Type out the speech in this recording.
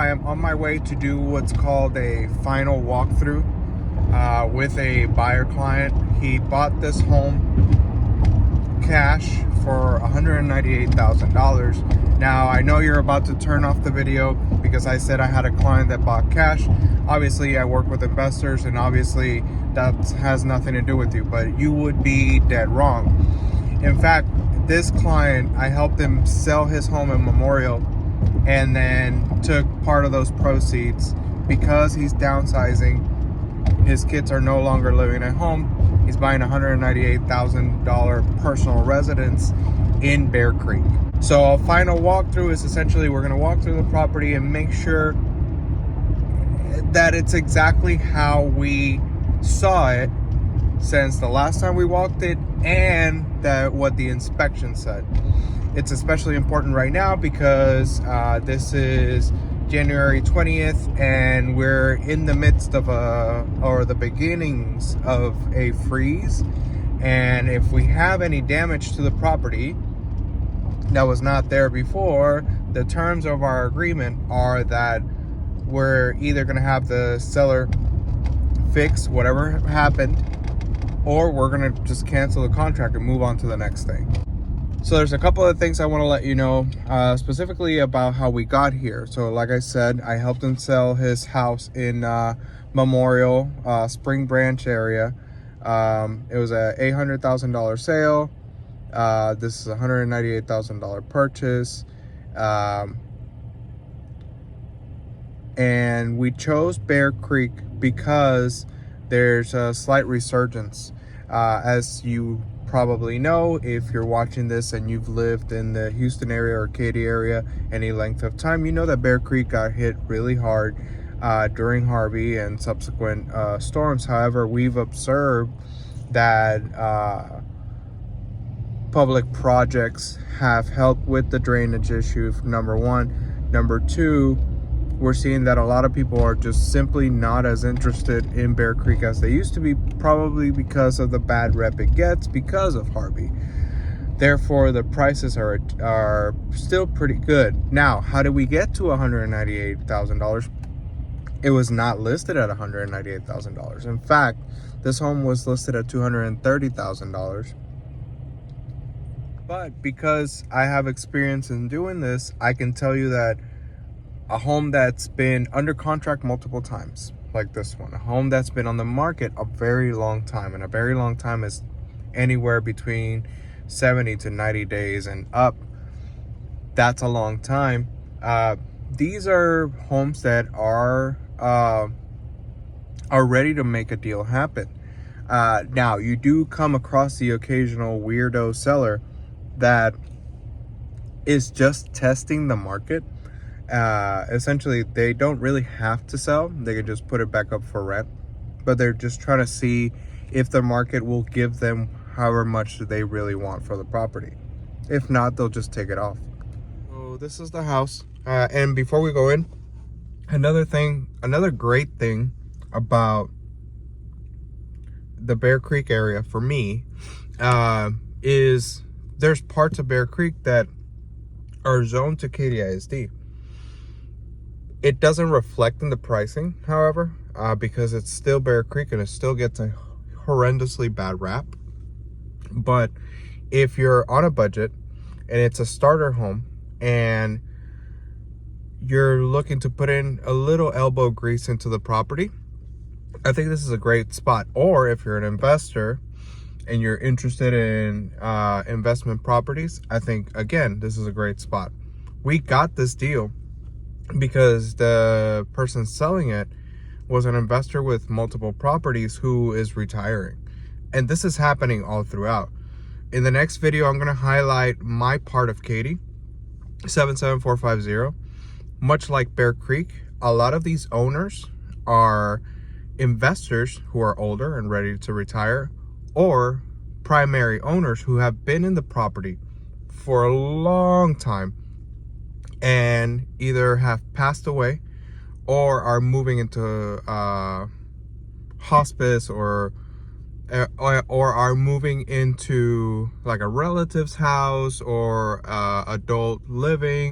I am on my way to do what's called a final walkthrough with a buyer client. He bought this home cash for $198,000. Now, I know you're about to turn off the video because I said I had a client that bought cash. Obviously, I work with investors, and obviously that has nothing to do with you, but you would be dead wrong. In fact, this client, I helped him sell his home in Memorial and then took part of those proceeds because he's downsizing. His kids are no longer living at home. He's buying a $198,000 personal residence in Bear Creek. So a final walkthrough is essentially we're going to walk through the property and make sure that it's exactly how we saw it since the last time we walked it, and that what the inspection said. It's especially important right now because this is January 20th and we're in the midst of the beginnings of a freeze. And if we have any damage to the property that was not there before, the terms of our agreement are that we're either going to have the seller fix whatever happened, or we're going to just cancel the contract and move on to the next thing. So there's a couple of things I want to let you know, specifically about how we got here. So like I said, I helped him sell his house in Memorial, Spring Branch area. It was a $800,000 sale. This is a $198,000 purchase. And we chose Bear Creek because there's a slight resurgence. As you probably know, if you're watching this and you've lived in the Houston area or Katy area any length of time, you know that Bear Creek got hit really hard during Harvey and subsequent storms. However, we've observed that public projects have helped with the drainage issue, number one. Number two, we're seeing that a lot of people are just simply not as interested in Bear Creek as they used to be, probably because of the bad rep it gets because of Harvey. Therefore, the prices are still pretty good. Now, how did we get to $198,000? It was not listed at $198,000. In fact, this home was listed at $230,000. But because I have experience in doing this, I can tell you that a home that's been under contract multiple times, like this one, a home that's been on the market a very long time, and a very long time is anywhere between 70 to 90 days and up. That's a long time. These are homes that are ready to make a deal happen. Now, you do come across the occasional weirdo seller that is just testing the market. Essentially, they don't really have to sell. They can just put it back up for rent, but they're just trying to see if the market will give them however much they really want for the property. If not, they'll just take it off. So this is the house. And before we go in, another great thing about the Bear Creek area for me is there's parts of Bear Creek that are zoned to Katy ISD. It doesn't reflect in the pricing, however, because it's still Bear Creek and it still gets a horrendously bad rap. But if you're on a budget and it's a starter home and you're looking to put in a little elbow grease into the property, I think this is a great spot. Or if you're an investor and you're interested in investment properties, I think, again, this is a great spot. We got this deal because the person selling it was an investor with multiple properties who is retiring. And this is happening all throughout. In the next video, I'm going to highlight my part of Katy, 77450. Much like Bear Creek, a lot of these owners are investors who are older and ready to retire, or primary owners who have been in the property for a long time and either have passed away or are moving into hospice or are moving into like a relative's house or adult living.